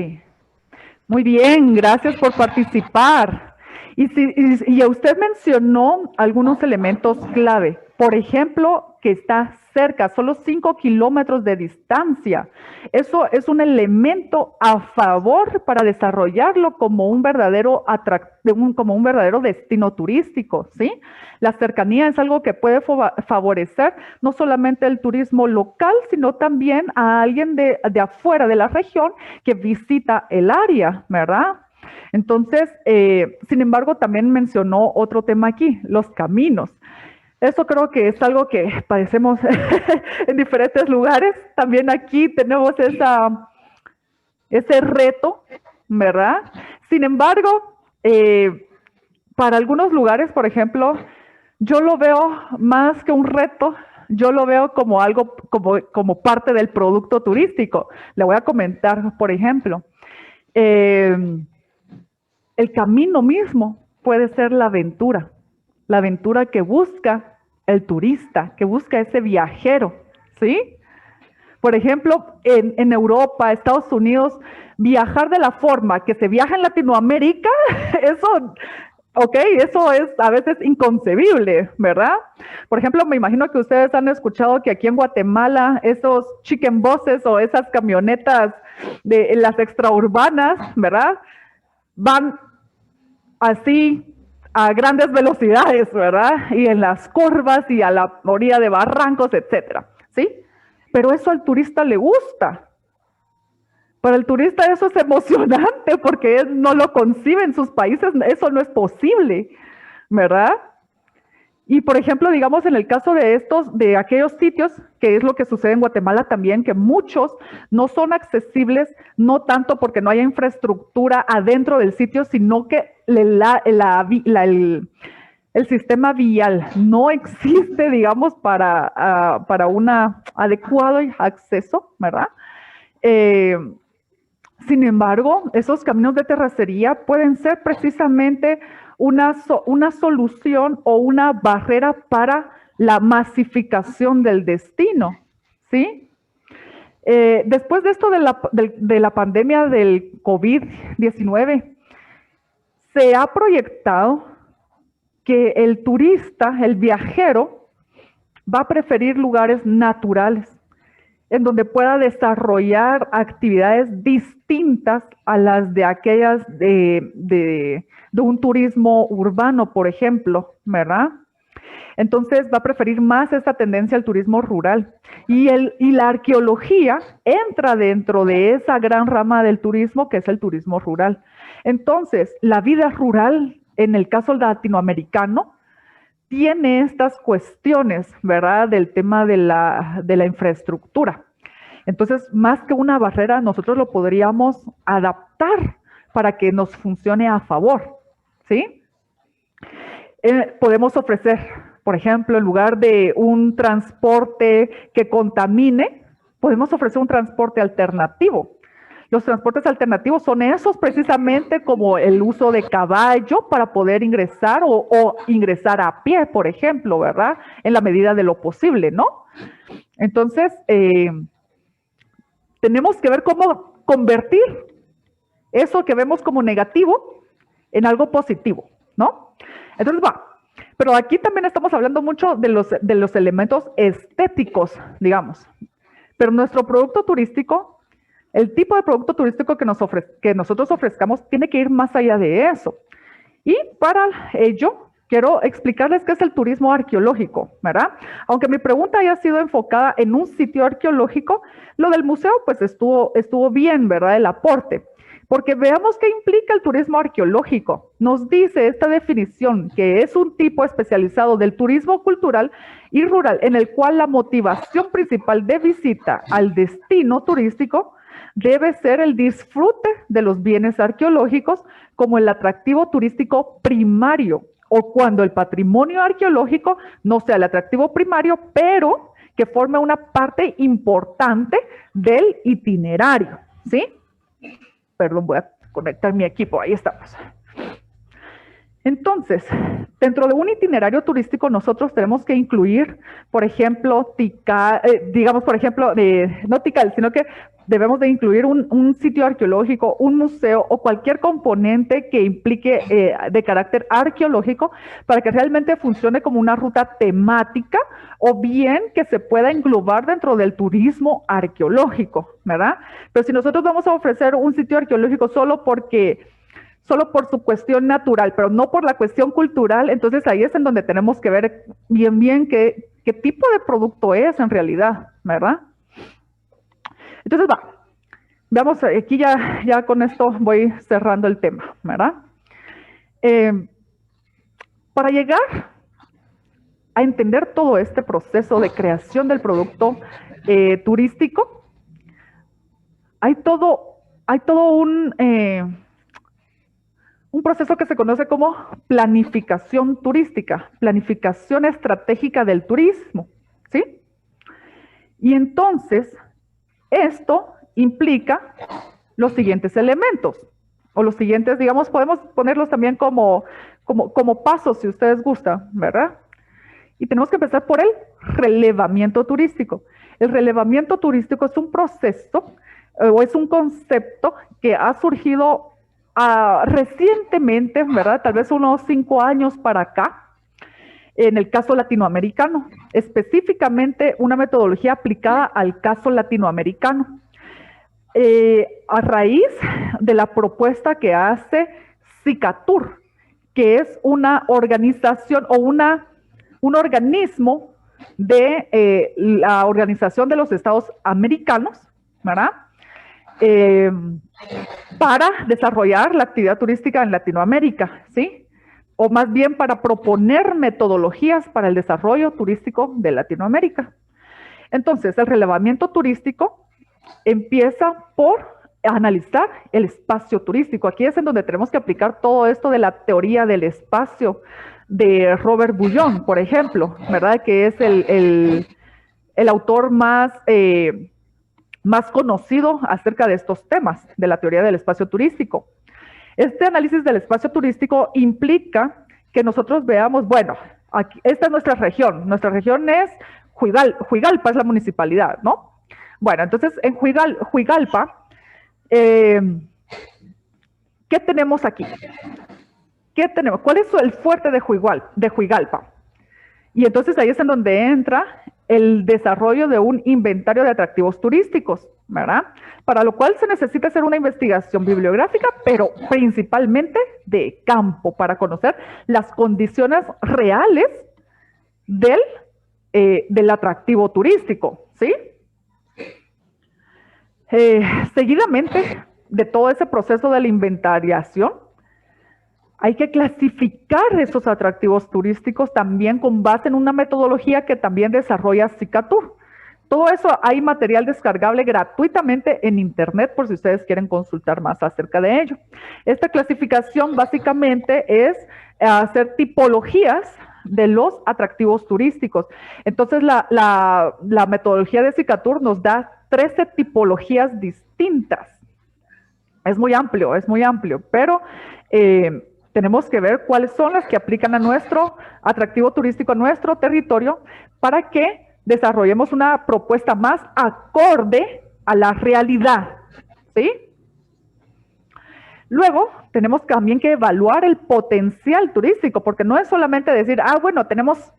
Muy bien, gracias por participar. Y usted mencionó algunos elementos clave. Por ejemplo, que está cerca, solo 5 kilómetros de distancia. Eso es un elemento a favor para desarrollarlo como un verdadero destino turístico, ¿sí? La cercanía es algo que puede favorecer no solamente el turismo local, sino también a alguien de afuera de la región que visita el área, ¿verdad? Entonces, sin embargo, también mencionó otro tema aquí, los caminos. Eso creo que es algo que padecemos en diferentes lugares. También aquí tenemos ese reto, ¿verdad? Sin embargo, para algunos lugares, por ejemplo, yo lo veo más que un reto, yo lo veo como algo, como parte del producto turístico. Le voy a comentar, por ejemplo, el camino mismo puede ser la aventura que busca el turista, que busca ese viajero, ¿sí? Por ejemplo, en Europa, Estados Unidos, viajar de la forma que se viaja en Latinoamérica, eso es a veces inconcebible, ¿verdad? Por ejemplo, me imagino que ustedes han escuchado que aquí en Guatemala esos chicken buses o esas camionetas de las extraurbanas, ¿verdad? Van así a grandes velocidades, ¿verdad? Y en las curvas y a la orilla de barrancos, etcétera, ¿sí? Pero eso al turista le gusta. Para el turista eso es emocionante porque él no lo concibe en sus países, eso no es posible, ¿verdad? Y por ejemplo, digamos en el caso de aquellos sitios, que es lo que sucede en Guatemala también, que muchos no son accesibles, no tanto porque no haya infraestructura adentro del sitio, sino que el sistema vial no existe, digamos, para un adecuado acceso, ¿verdad? Sin embargo, esos caminos de terracería pueden ser precisamente una solución o una barrera para la masificación del destino, ¿sí? Después de esto de la pandemia del COVID-19, se ha proyectado que el turista, el viajero, va a preferir lugares naturales, en donde pueda desarrollar actividades distintas a las de aquellas de un turismo urbano, por ejemplo, ¿verdad? Entonces va a preferir más esta tendencia al turismo rural. Y la arqueología entra dentro de esa gran rama del turismo que es el turismo rural. Entonces, la vida rural, en el caso latinoamericano, tiene estas cuestiones, ¿verdad? Del tema de la infraestructura. Entonces, más que una barrera, nosotros lo podríamos adaptar para que nos funcione a favor, ¿sí? Podemos ofrecer, por ejemplo, en lugar de un transporte que contamine, podemos ofrecer un transporte alternativo. Los transportes alternativos son esos precisamente, como el uso de caballo para poder ingresar o ingresar a pie, por ejemplo, ¿verdad? En la medida de lo posible, ¿no? Entonces, tenemos que ver cómo convertir eso que vemos como negativo en algo positivo, ¿no? Entonces, pero aquí también estamos hablando mucho de los elementos estéticos, digamos. Pero nuestro producto turístico, el tipo de producto turístico que nosotros ofrezcamos, tiene que ir más allá de eso. Y para ello, quiero explicarles qué es el turismo arqueológico, ¿verdad? Aunque mi pregunta haya sido enfocada en un sitio arqueológico, lo del museo pues estuvo bien, ¿verdad? El aporte. Porque veamos qué implica el turismo arqueológico. Nos dice esta definición que es un tipo especializado del turismo cultural y rural en el cual la motivación principal de visita al destino turístico debe ser el disfrute de los bienes arqueológicos como el atractivo turístico primario o cuando el patrimonio arqueológico no sea el atractivo primario, pero que forme una parte importante del itinerario, ¿sí? Perdón, voy a conectar mi equipo, ahí estamos. Entonces, dentro de un itinerario turístico nosotros tenemos que incluir, por ejemplo, no Tikal, sino que debemos de incluir un sitio arqueológico, un museo o cualquier componente que implique de carácter arqueológico para que realmente funcione como una ruta temática o bien que se pueda englobar dentro del turismo arqueológico, ¿verdad? Pero si nosotros vamos a ofrecer un sitio arqueológico solo por su cuestión natural, pero no por la cuestión cultural, entonces ahí es en donde tenemos que ver bien qué tipo de producto es en realidad, ¿verdad? Entonces veamos, aquí ya con esto voy cerrando el tema, ¿verdad? Para llegar a entender todo este proceso de creación del producto turístico, hay todo un proceso que se conoce como planificación turística, planificación estratégica del turismo, ¿sí? Y entonces, esto implica los siguientes elementos, o los siguientes, digamos, podemos ponerlos también como pasos, si ustedes gustan, ¿verdad? Y tenemos que empezar por el relevamiento turístico. El relevamiento turístico es un proceso, o es un concepto que ha surgido recientemente, ¿verdad? Tal vez unos 5 años para acá, en el caso latinoamericano, específicamente una metodología aplicada al caso latinoamericano. A raíz de la propuesta que hace SICATUR, que es una organización o un organismo de la Organización de los Estados Americanos, ¿verdad? Para desarrollar la actividad turística en Latinoamérica, ¿sí? O más bien para proponer metodologías para el desarrollo turístico de Latinoamérica. Entonces, el relevamiento turístico empieza por analizar el espacio turístico. Aquí es en donde tenemos que aplicar todo esto de la teoría del espacio de Robert Bouillon, por ejemplo, ¿verdad? Que es el autor más conocido acerca de estos temas, de la teoría del espacio turístico. Este análisis del espacio turístico implica que nosotros veamos, bueno, aquí, esta es nuestra región es Huigalpa, es la municipalidad, ¿no? Bueno, entonces en Huigalpa, ¿qué tenemos aquí? ¿qué tenemos? ¿Cuál es el fuerte de Huigalpa? Y entonces ahí es en donde entra el desarrollo de un inventario de atractivos turísticos, ¿verdad? Para lo cual se necesita hacer una investigación bibliográfica, pero principalmente de campo, para conocer las condiciones reales del atractivo turístico, ¿sí? Seguidamente de todo ese proceso de la inventariación, hay que clasificar esos atractivos turísticos también con base en una metodología que también desarrolla Cicatur. Todo eso hay material descargable gratuitamente en internet por si ustedes quieren consultar más acerca de ello. Esta clasificación básicamente es hacer tipologías de los atractivos turísticos. Entonces la metodología de Cicatur nos da 13 tipologías distintas. Es muy amplio, pero tenemos que ver cuáles son las que aplican a nuestro atractivo turístico, a nuestro territorio, para que desarrollemos una propuesta más acorde a la realidad, ¿sí? Luego, tenemos también que evaluar el potencial turístico, porque no es solamente decir, bueno, tenemos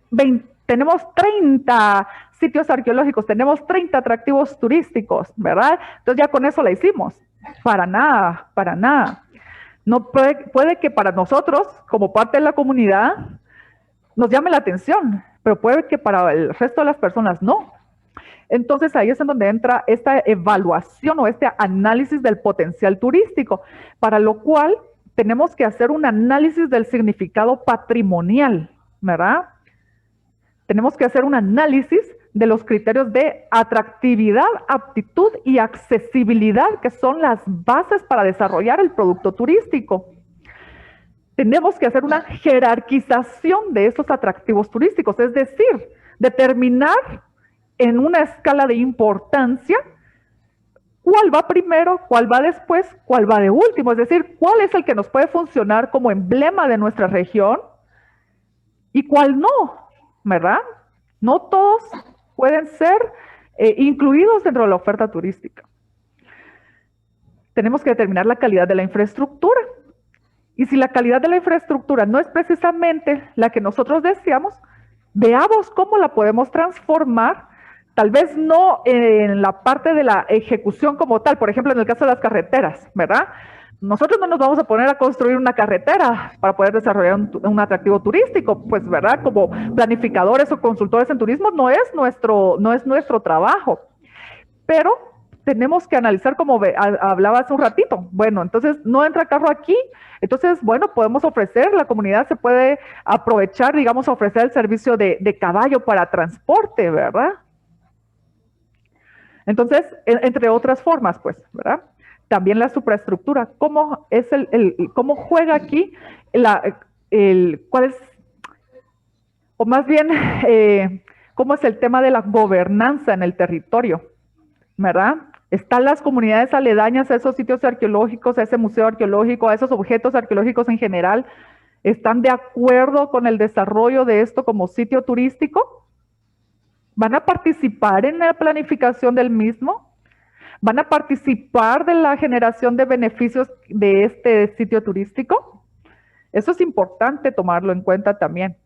30 sitios arqueológicos, tenemos 30 atractivos turísticos, ¿verdad? Entonces ya con eso la hicimos. Para nada, para nada. No puede que para nosotros, como parte de la comunidad, nos llame la atención, pero puede que para el resto de las personas no. Entonces ahí es en donde entra esta evaluación o este análisis del potencial turístico, para lo cual tenemos que hacer un análisis del significado patrimonial, ¿verdad? Tenemos que hacer un análisis de los criterios de atractividad, aptitud y accesibilidad, que son las bases para desarrollar el producto turístico. Tenemos que hacer una jerarquización de esos atractivos turísticos, es decir, determinar en una escala de importancia cuál va primero, cuál va después, cuál va de último, es decir, cuál es el que nos puede funcionar como emblema de nuestra región y cuál no, ¿verdad? No todos pueden ser incluidos dentro de la oferta turística. Tenemos que determinar la calidad de la infraestructura. Y si la calidad de la infraestructura no es precisamente la que nosotros deseamos, veamos cómo la podemos transformar, tal vez no en la parte de la ejecución como tal, por ejemplo, en el caso de las carreteras, ¿verdad? Nosotros no nos vamos a poner a construir una carretera para poder desarrollar un atractivo turístico, pues, ¿verdad? Como planificadores o consultores en turismo no es nuestro trabajo. Pero tenemos que analizar, como hablaba hace un ratito. Bueno, entonces no entra carro aquí, entonces, bueno, podemos ofrecer, la comunidad se puede aprovechar, digamos, ofrecer el servicio de caballo para transporte, ¿verdad? Entonces, entre otras formas, pues, ¿verdad? También la supraestructura, ¿cómo es cómo juega aquí cuál es, o más bien, cómo es el tema de la gobernanza en el territorio, ¿verdad? Están las comunidades aledañas a esos sitios arqueológicos, a ese museo arqueológico, a esos objetos arqueológicos en general, ¿están de acuerdo con el desarrollo de esto como sitio turístico? ¿Van a participar en la planificación del mismo? ¿Van a participar de la generación de beneficios de este sitio turístico? Eso es importante tomarlo en cuenta también.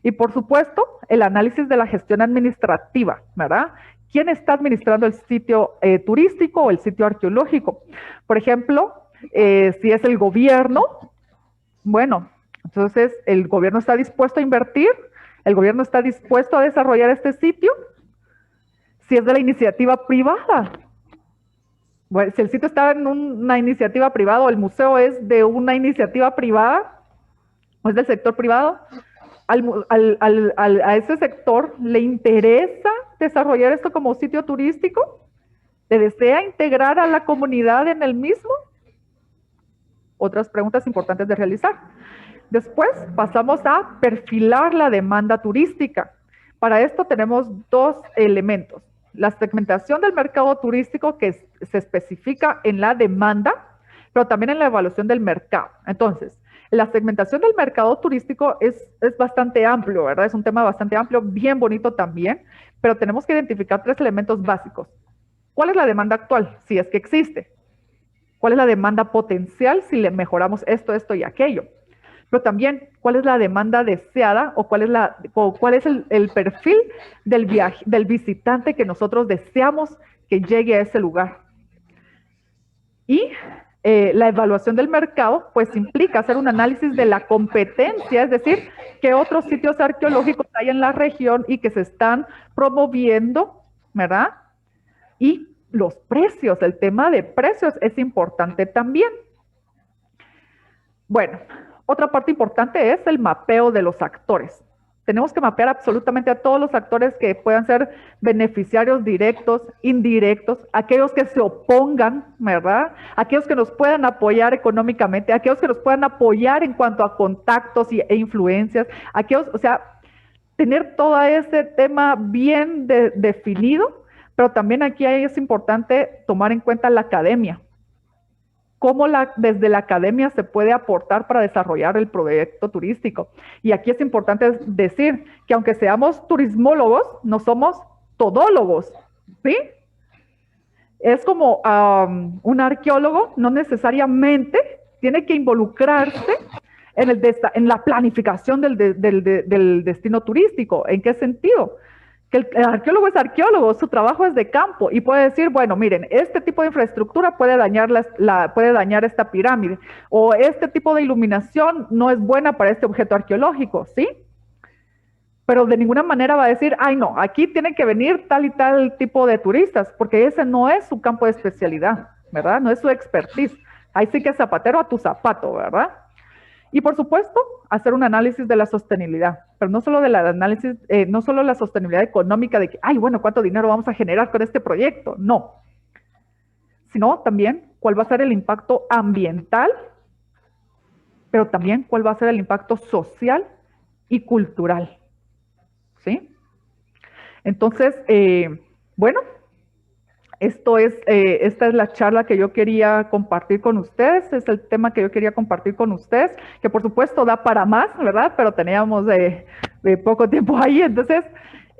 Y por supuesto, el análisis de la gestión administrativa, ¿verdad? ¿Quién está administrando el sitio turístico o el sitio arqueológico? Por ejemplo, si es el gobierno, bueno, entonces el gobierno está dispuesto a invertir, el gobierno está dispuesto a desarrollar este sitio. Si es de la iniciativa privada, bueno, si el sitio está en una iniciativa privada o el museo es de una iniciativa privada o es del sector privado, a ese sector le interesa desarrollar esto como sitio turístico, ¿le desea integrar a la comunidad en el mismo? Otras preguntas importantes de realizar. Después pasamos a perfilar la demanda turística. Para esto tenemos dos elementos. La segmentación del mercado turístico que se especifica en la demanda, pero también en la evaluación del mercado. Entonces, la segmentación del mercado turístico es bastante amplio, ¿verdad? Es un tema bastante amplio, bien bonito también, pero tenemos que identificar tres elementos básicos. ¿Cuál es la demanda actual? Si es que existe. ¿Cuál es la demanda potencial si le mejoramos esto, esto y aquello? pero también cuál es la demanda deseada o cuál es el perfil del visitante que nosotros deseamos que llegue a ese lugar. Y la evaluación del mercado, pues implica hacer un análisis de la competencia, es decir, qué otros sitios arqueológicos hay en la región y que se están promoviendo, ¿verdad? Y los precios, el tema de precios es importante también. Bueno, otra parte importante es el mapeo de los actores. Tenemos que mapear absolutamente a todos los actores que puedan ser beneficiarios directos, indirectos, aquellos que se opongan, ¿verdad? Aquellos que nos puedan apoyar económicamente, aquellos que nos puedan apoyar en cuanto a contactos e influencias, aquellos, o sea, tener todo ese tema bien definido, pero también aquí es importante tomar en cuenta la academia. Cómo desde la academia se puede aportar para desarrollar el proyecto turístico. Y aquí es importante decir que aunque seamos turismólogos, no somos todólogos, ¿sí? Es como un arqueólogo no necesariamente tiene que involucrarse en la planificación del destino turístico. ¿En qué sentido? Que el arqueólogo es arqueólogo, su trabajo es de campo y puede decir, bueno, miren, este tipo de infraestructura puede dañar esta pirámide o este tipo de iluminación no es buena para este objeto arqueológico, ¿sí? Pero de ninguna manera va a decir, ay no, aquí tienen que venir tal y tal tipo de turistas, porque ese no es su campo de especialidad, ¿verdad? No es su expertise. Ahí sí que es zapatero a tu zapato, ¿verdad? Y por supuesto, hacer un análisis de la sostenibilidad, pero no solo del análisis, no solo la sostenibilidad económica de que, ay, bueno, ¿cuánto dinero vamos a generar con este proyecto? No, sino también cuál va a ser el impacto ambiental, pero también cuál va a ser el impacto social y cultural, ¿sí? Entonces, bueno, esta es la charla que yo quería compartir con ustedes, es el tema que yo quería compartir con ustedes, que por supuesto da para más, ¿verdad? Pero teníamos poco tiempo ahí, entonces